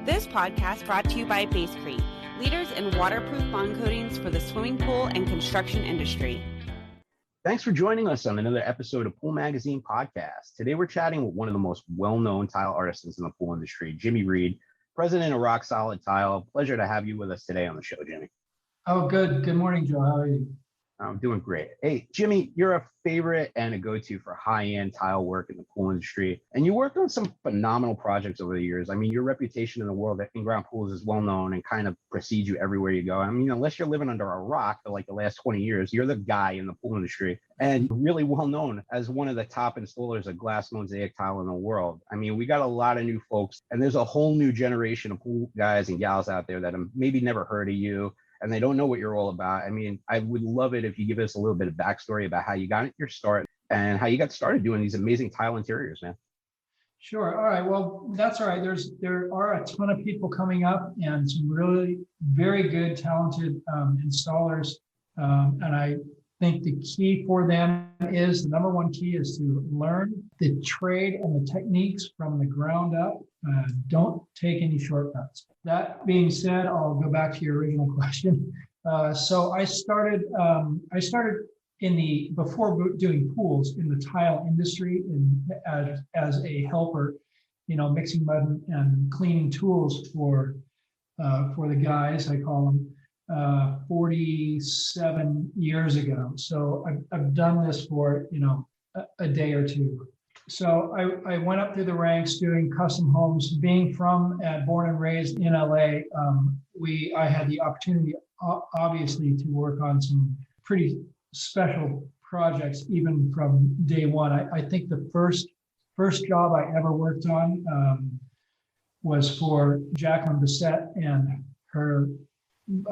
This podcast brought to you by Basecrete, leaders in waterproof bond coatings for the swimming pool and construction industry. Thanks for joining us on another episode of Pool Magazine Podcast. Today we're chatting with one of the most well-known tile artisans in the pool industry, Jimmy Reed, president of Rock Solid Tile. Pleasure to have you with us today on the show, Jimmy. Oh, good. Good morning, Joe. How are you? I'm doing great. Hey, Jimmy, you're a favorite and a go-to for high-end tile work in the pool industry, and you worked on some phenomenal projects over the years. I mean, your reputation in the world of in-ground pools is well-known and kind of precedes you everywhere you go. I mean, unless you're living under a rock for like the last 20 years, you're the guy in the pool industry and really well-known as one of the top installers of glass mosaic tile in the world. I mean, we got a lot of new folks, and there's a whole new generation of pool guys and gals out there that have maybe never heard of you, and they don't know what you're all about. I mean, I would love it if you give us a little bit of backstory about how you got your start and how you got started doing these amazing tile interiors, man. Sure. All right. Well, that's all right. There are a ton of people coming up and some really very good, talented installers. And I think the key for them is, the number one key is to learn the trade and the techniques from the ground up. Don't take any shortcuts. That being said, I'll go back to your original question. So I started before doing pools in the tile industry as a helper, mixing mud and cleaning tools for the guys, I call them, 47 years ago. So I've done this for, a day or two. So I went up through the ranks doing custom homes. Being born and raised in LA, I had the opportunity, obviously, to work on some pretty special projects even from day one. I think the first job I ever worked on was for Jacqueline Bissett and her.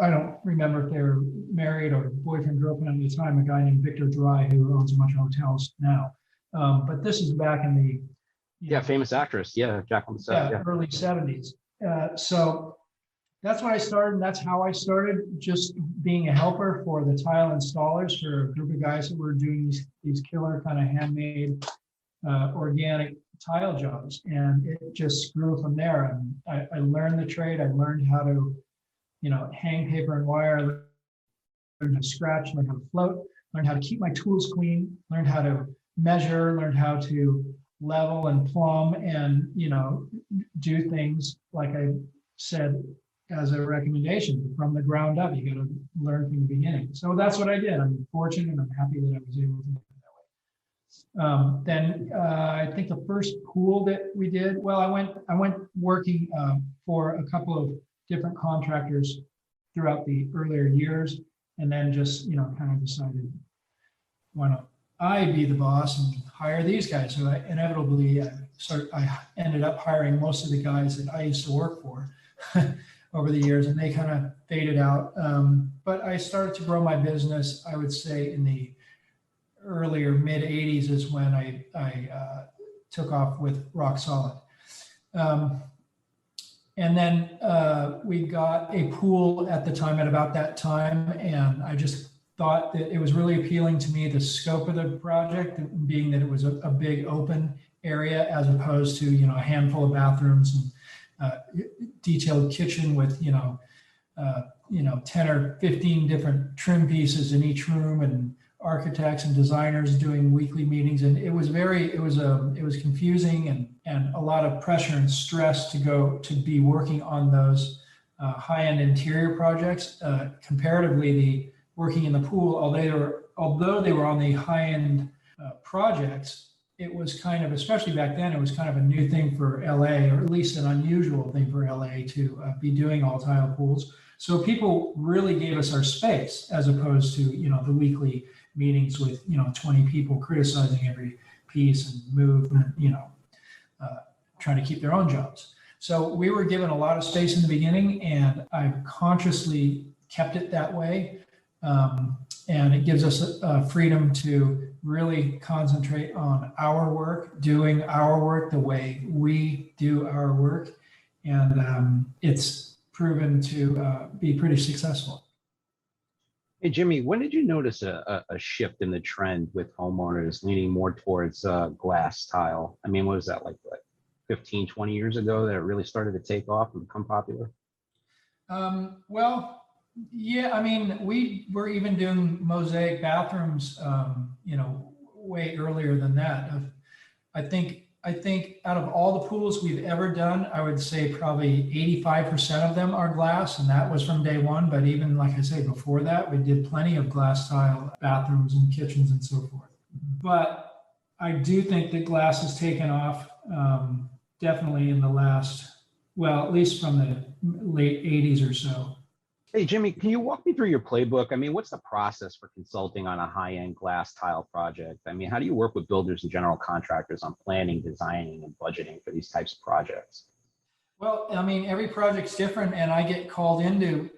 I don't remember if they were married or boyfriend, girlfriend at the time, a guy named Victor Dry, who owns a bunch of hotels now. But this is back in the Famous actress, Jacqueline Bissett, early 70s. So that's when I started, and that's how I started, just being a helper for the tile installers, for a group of guys that were doing these killer kind of handmade organic tile jobs, and it just grew from there. And I learned the trade. I learned how to hang paper and wire, learned how to scratch, learned how to float, learned how to keep my tools clean, learned how to measure, learned how to level and plumb and, do things like I said as a recommendation from the ground up. You got to learn from the beginning. So that's what I did. I'm fortunate and I'm happy that I was able to do it that way. Then I think the first pool that we did, I went working for a couple of different contractors throughout the earlier years, and then just kind of decided, why not I be the boss and hire these guys? So I inevitably I ended up hiring most of the guys that I used to work for over the years, and they kind of faded out. But I started to grow my business, I would say, in the earlier mid 80s is when I took off with Rock Solid. And then we got a pool at the time, at about that time, and I just thought that it was really appealing to me, the scope of the project, being that it was a big open area as opposed to a handful of bathrooms and detailed kitchen with 10 or 15 different trim pieces in each room, and architects and designers doing weekly meetings. And it was confusing and a lot of pressure and stress to be working on those high-end interior projects. Comparatively, the working in the pool, although they were on the high-end projects, it was kind of, especially back then, it was kind of a new thing for LA, or at least an unusual thing for LA to be doing all tile pools. So people really gave us our space, as opposed to the weekly meetings with 20 people criticizing every piece and movement, trying to keep their own jobs. So we were given a lot of space in the beginning, and I've consciously kept it that way. And it gives us freedom to really concentrate on our work, doing our work the way we do our work. And it's proven to be pretty successful. Hey, Jimmy, when did you notice a shift in the trend with homeowners leaning more towards glass tile? I mean, what was that like 15, 20 years ago that it really started to take off and become popular? Well, yeah, I mean, we were even doing mosaic bathrooms, way earlier than that. I think out of all the pools we've ever done, I would say probably 85% of them are glass, and that was from day one. But even like I say, before that, we did plenty of glass tile bathrooms and kitchens and so forth. But I do think that glass has taken off, definitely in the last, well, at least from the late 80s or so. Hey, Jimmy, can you walk me through your playbook? I mean, what's the process for consulting on a high-end glass tile project? I mean, how do you work with builders and general contractors on planning, designing, and budgeting for these types of projects? Well, I mean, every project's different, and I get called into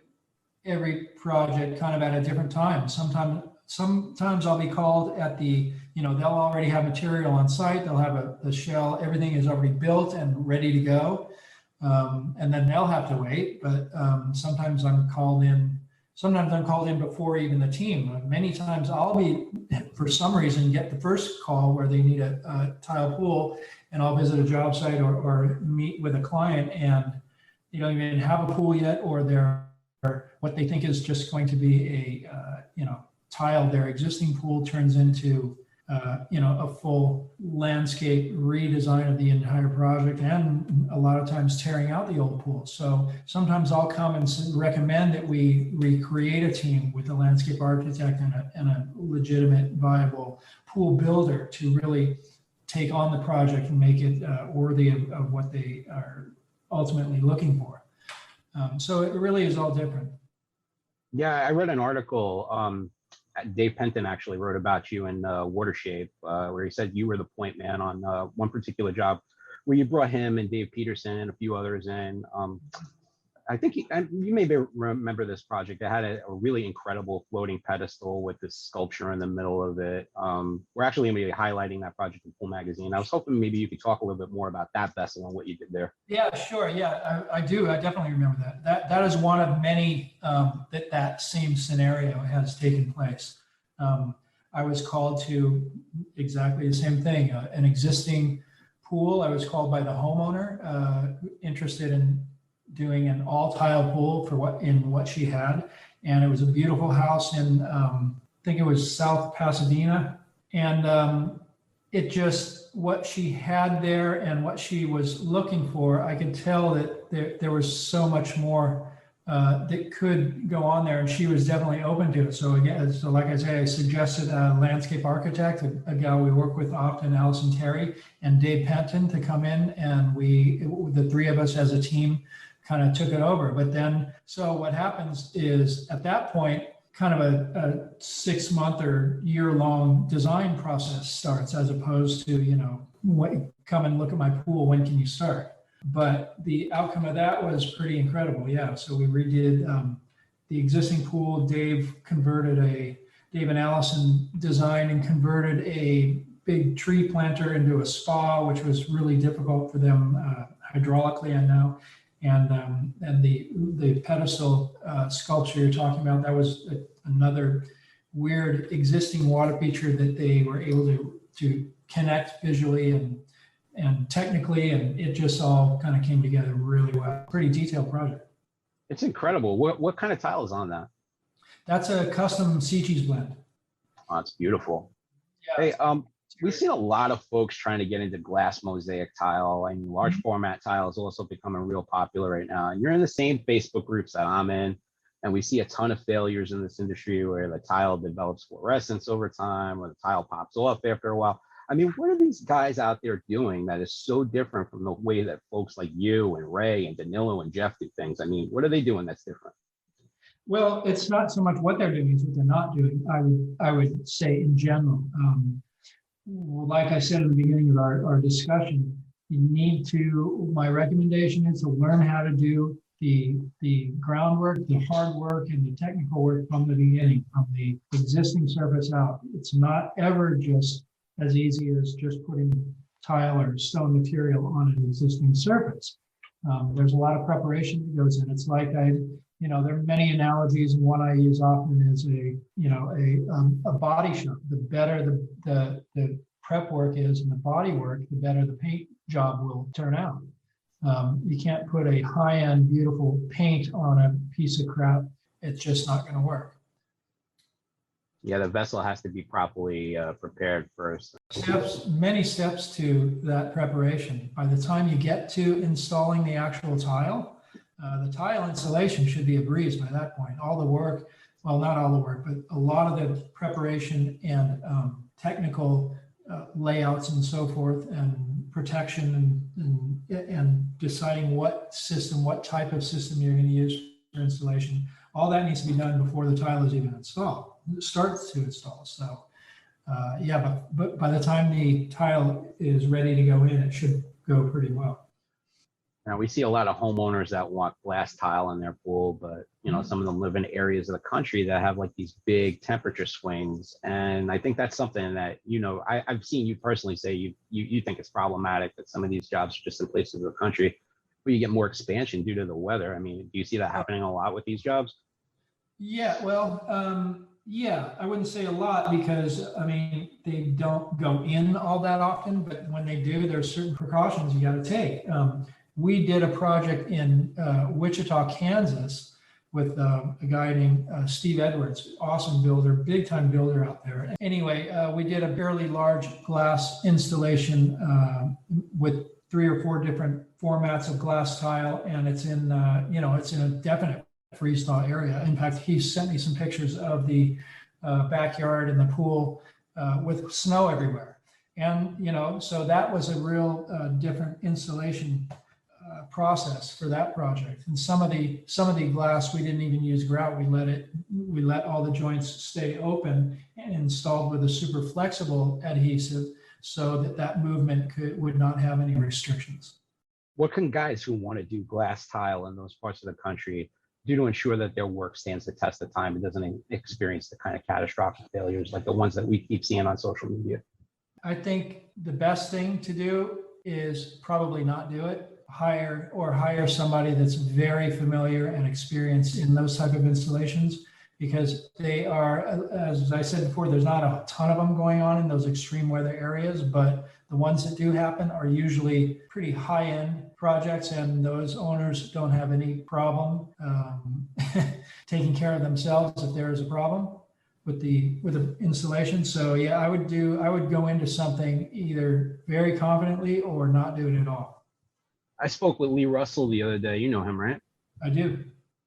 every project kind of at a different time. Sometimes I'll be called at they'll already have material on site. They'll have the shell, everything is already built and ready to go. And then they'll have to wait. But sometimes I'm called in. Sometimes I'm called in before even the team. Many times I'll be, for some reason, get the first call where they need a tile pool, and I'll visit a job site or meet with a client, and they don't even have a pool yet, or what they think is just going to be a tile. Their existing pool turns into a full landscape redesign of the entire project, and a lot of times tearing out the old pool. So sometimes I'll come and recommend that we recreate a team with a landscape architect and a legitimate, viable pool builder to really take on the project and make it worthy of what they are ultimately looking for. So it really is all different. Yeah, I read an article. Dave Penton actually wrote about you in Watershape, where he said you were the point man on one particular job where you brought him and Dave Peterson and a few others in. I think you may remember this project. It had a really incredible floating pedestal with this sculpture in the middle of it. We're actually going to be highlighting that project in Pool Magazine. I was hoping maybe you could talk a little bit more about that vessel and what you did there. Yeah, sure. Yeah, I do. I definitely remember that. That is one of many that same scenario has taken place. I was called to exactly the same thing. An existing pool. I was called by the homeowner, interested in doing an all tile pool for what she had, and it was a beautiful house in I think it was South Pasadena, and it just, what she had there and what she was looking for, I could tell that there was so much more that could go on there, and she was definitely open to it. So again, like I say, I suggested a landscape architect, a gal we work with often, Allison Terry, and Dave Penton, to come in, and the three of us as a team kind of took it over. But then, so what happens is at that point, kind of a 6-month or year-long design process starts, as opposed to, come and look at my pool, when can you start? But the outcome of that was pretty incredible. Yeah. So we redid the existing pool. Dave and Allison designed and converted a big tree planter into a spa, which was really difficult for them hydraulically, I know. And the pedestal sculpture you're talking about, that was another weird existing water feature that they were able to connect visually and technically, and it just all kind of came together really well. Pretty detailed project. It's incredible. What kind of tile is on that? That's a custom sea cheese blend. Oh, it's beautiful. Yeah. Hey, we've seen a lot of folks trying to get into glass mosaic tile. I mean, large format tile is also becoming real popular right now. And you're in the same Facebook groups that I'm in, and we see a ton of failures in this industry where the tile develops fluorescence over time, or the tile pops off after a while. I mean, what are these guys out there doing that is so different from the way that folks like you and Ray and Danilo and Jeff do things? I mean, what are they doing that's different? Well, it's not so much what they're doing, it's what they're not doing, I would say, in general. Like I said at the beginning of our discussion, my recommendation is to learn how to do the groundwork, the hard work, and the technical work from the beginning, from the existing surface out. It's not ever just as easy as just putting tile or stone material on an existing surface. There's a lot of preparation that goes in. It's like there are many analogies, and one I use often is a body shop. The better the prep work is and the body work, the better the paint job will turn out. You can't put a high-end, beautiful paint on a piece of crap. It's just not going to work. Yeah, the vessel has to be properly prepared first. Many steps to that preparation. By the time you get to installing the actual tile, the tile installation should be a breeze by that point. All the work, well, not all the work, but a lot of the preparation and technical layouts and so forth, and protection and deciding what type of system you're going to use for installation. All that needs to be done before the tile is even installed. It starts to install. So yeah, but by the time the tile is ready to go in, it should go pretty well. Now we see a lot of homeowners that want glass tile in their pool, but some of them live in areas of the country that have like these big temperature swings. And I think that's something that, I've seen you personally say you think it's problematic that some of these jobs are just in places of the country where you get more expansion due to the weather. I mean, do you see that happening a lot with these jobs? Yeah, well, yeah, I wouldn't say a lot because, they don't go in all that often, but when they do, there's certain precautions you got to take. We did a project in Wichita, Kansas with a guy named Steve Edwards, awesome builder, big time builder out there. Anyway, we did a fairly large glass installation with 3 or 4 different formats of glass tile, and it's in, it's in a definite freeze thaw area. In fact, he sent me some pictures of the backyard and the pool with snow everywhere. And, so that was a real different installation process for that project. And some of the glass, we didn't even use grout. We let all the joints stay open and installed with a super flexible adhesive so that movement would not have any restrictions. What can guys who want to do glass tile in those parts of the country do to ensure that their work stands the test of time and doesn't experience the kind of catastrophic failures like the ones that we keep seeing on social media? I think the best thing to do is probably not do it. Hire somebody that's very familiar and experienced in those type of installations, because they are, as I said before, there's not a ton of them going on in those extreme weather areas, but the ones that do happen are usually pretty high-end projects, and those owners don't have any problem taking care of themselves if there is a problem with the installation. So yeah, I would go into something either very confidently or not do it at all. I spoke with Lee Russell the other day. You know him, right? I do.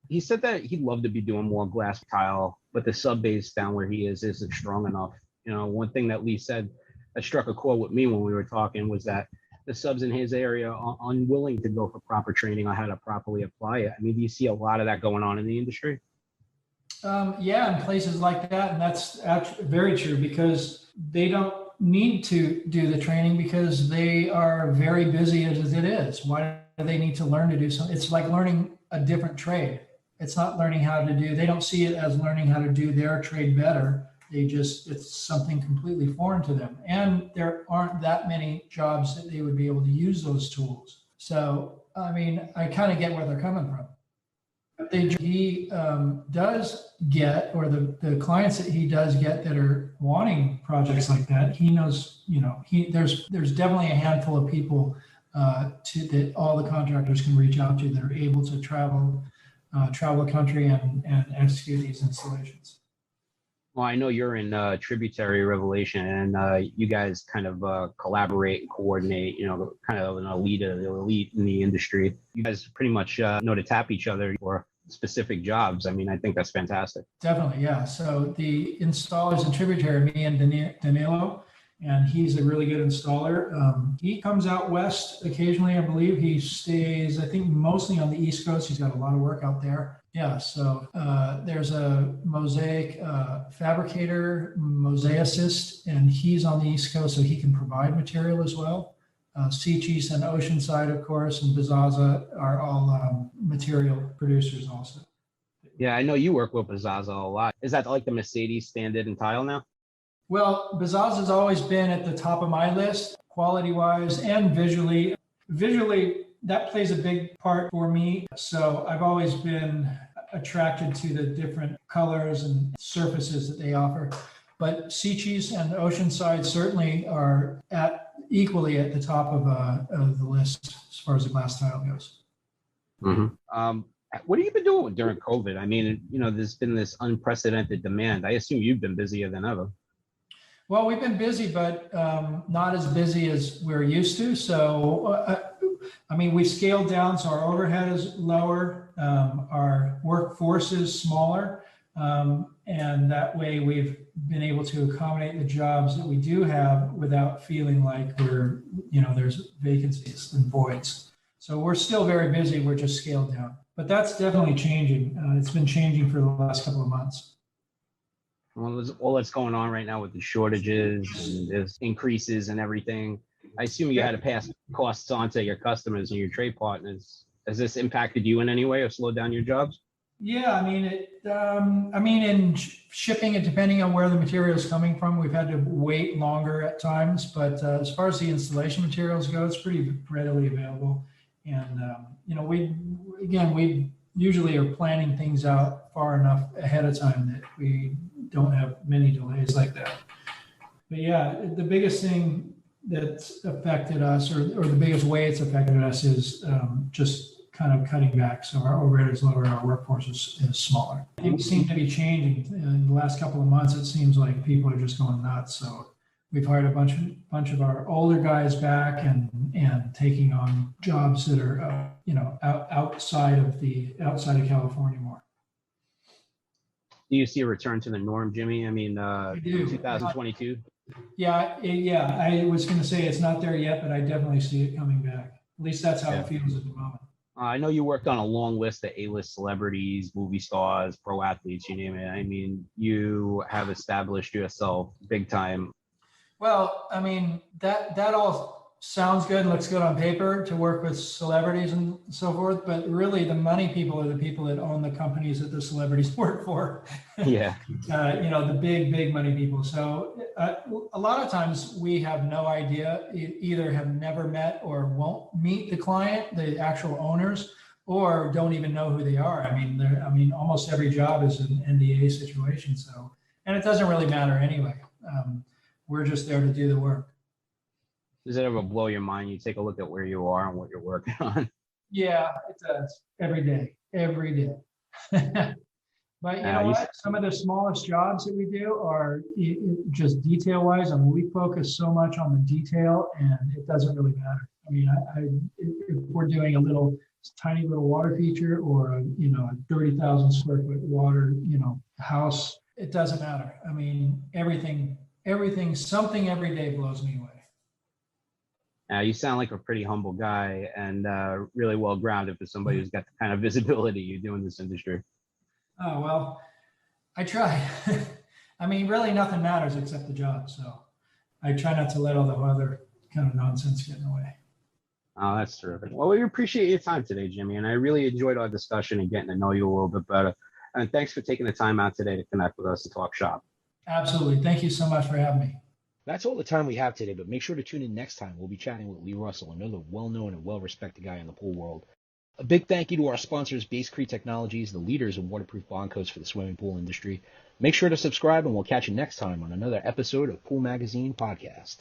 He said that he'd love to be doing more glass tile, but the sub base down where he isn't strong enough. One thing that Lee said that struck a chord with me when we were talking was that the subs in his area are unwilling to go for proper training on how to properly apply it. I mean, do you see a lot of that going on in the industry? Yeah, in places like that. And that's actually very true, because they don't need to do the training because they are very busy as it is. Why do they need to learn to do something? It's like learning a different trade. It's not learning how to do, they don't see it as learning how to do their trade better. It's something completely foreign to them. And there aren't that many jobs that they would be able to use those tools. So, I kind of get where they're coming from. He does get, or the clients that he does get that are wanting projects like that, he knows, there's definitely a handful of people that all the contractors can reach out to that are able to travel the country and execute these installations. Well, I know you're in Tributary Revelation, and you guys kind of collaborate and coordinate, kind of an elite in the industry. You guys pretty much know to tap each other for specific jobs. I mean, I think that's fantastic. Definitely, yeah. So the installers in Tributary, me and Danilo, and he's a really good installer. He comes out west occasionally, I believe. He stays, I think, mostly on the East Coast. He's got a lot of work out there. Yeah, so there's a mosaic fabricator, mosaicist, and he's on the East Coast, so he can provide material as well. Seacheese and Oceanside, of course, and Bazaza are all material producers also. Yeah, I know you work with Bazaza a lot. Is that like the Mercedes standard in tile now? Well, Bazaza has always been at the top of my list, quality-wise and visually. Visually, that plays a big part for me. So I've always been attracted to the different colors and surfaces that they offer. But Sea-Cheese and Oceanside certainly are equally at the top of the list as far as the glass tile goes. What have you been doing during COVID? I mean, there's been this unprecedented demand. I assume you've been busier than ever. Well, we've been busy, but not as busy as we're used to. So, I mean, we've scaled down, so our overhead is lower, our workforce is smaller, and that way we've been able to accommodate the jobs that we do have without feeling like there's vacancies and voids. So we're still very busy, we're just scaled down. But that's definitely changing. It's been changing for the last couple of months. Well, there's all that's going on right now with the shortages and there's increases and everything. I assume you had to pass costs on to your customers and your trade partners. Has this impacted you in any way or slowed down your jobs? Yeah, I mean, in shipping and depending on where the material is coming from, we've had to wait longer at times. But as far as the installation materials go, it's pretty readily available. And we usually are planning things out far enough ahead of time that we don't have many delays like that. But yeah, the biggest thing that's affected us, or the biggest way it's affected us, is just kind of cutting back. So our overhead is lower, our workforce is smaller. Things seem to be changing. In the last couple of months, it seems like people are just going nuts. So we've hired a bunch of our older guys back and taking on jobs that are outside of California more. Do you see a return to the norm, Jimmy? I mean, 2022. Yeah. I was going to say it's not there yet, but I definitely see it coming back. At least that's how it feels at the moment. I know you worked on a long list of A-list celebrities, movie stars, pro athletes, you name it. I mean, you have established yourself big time. Well, I mean, that all sounds good and looks good on paper to work with celebrities and so forth, but really the money people are the people that own the companies that the celebrities work for. Yeah. The big money people. So a lot of times we have no idea, either have never met or won't meet the client, the actual owners, or don't even know who they are. I mean, almost every job is an NDA situation. So, and it doesn't really matter anyway. We're just there to do the work. Does it ever blow your mind? You take a look at where you are and what you're working on. Yeah, it does. Every day. But you know what? Some of the smallest jobs that we do are just detail-wise. I mean, we focus so much on the detail, and it doesn't really matter. I mean, if we're doing a tiny little water feature or a 30,000 square foot water house, it doesn't matter. I mean, everything, something every day blows me away. You sound like a pretty humble guy and really well-grounded for somebody who's got the kind of visibility you do in this industry. Oh, well, I try. I mean, really nothing matters except the job. So I try not to let all the other kind of nonsense get in the way. Oh, that's terrific. Well, we appreciate your time today, Jimmy, and I really enjoyed our discussion and getting to know you a little bit better. And thanks for taking the time out today to connect with us and talk shop. Absolutely. Thank you so much for having me. That's all the time we have today, but make sure to tune in next time. We'll be chatting with Lee Russell, another well-known and well-respected guy in the pool world. A big thank you to our sponsors, Basecrete Technologies, the leaders in waterproof bond coats for the swimming pool industry. Make sure to subscribe, and we'll catch you next time on another episode of Pool Magazine Podcast.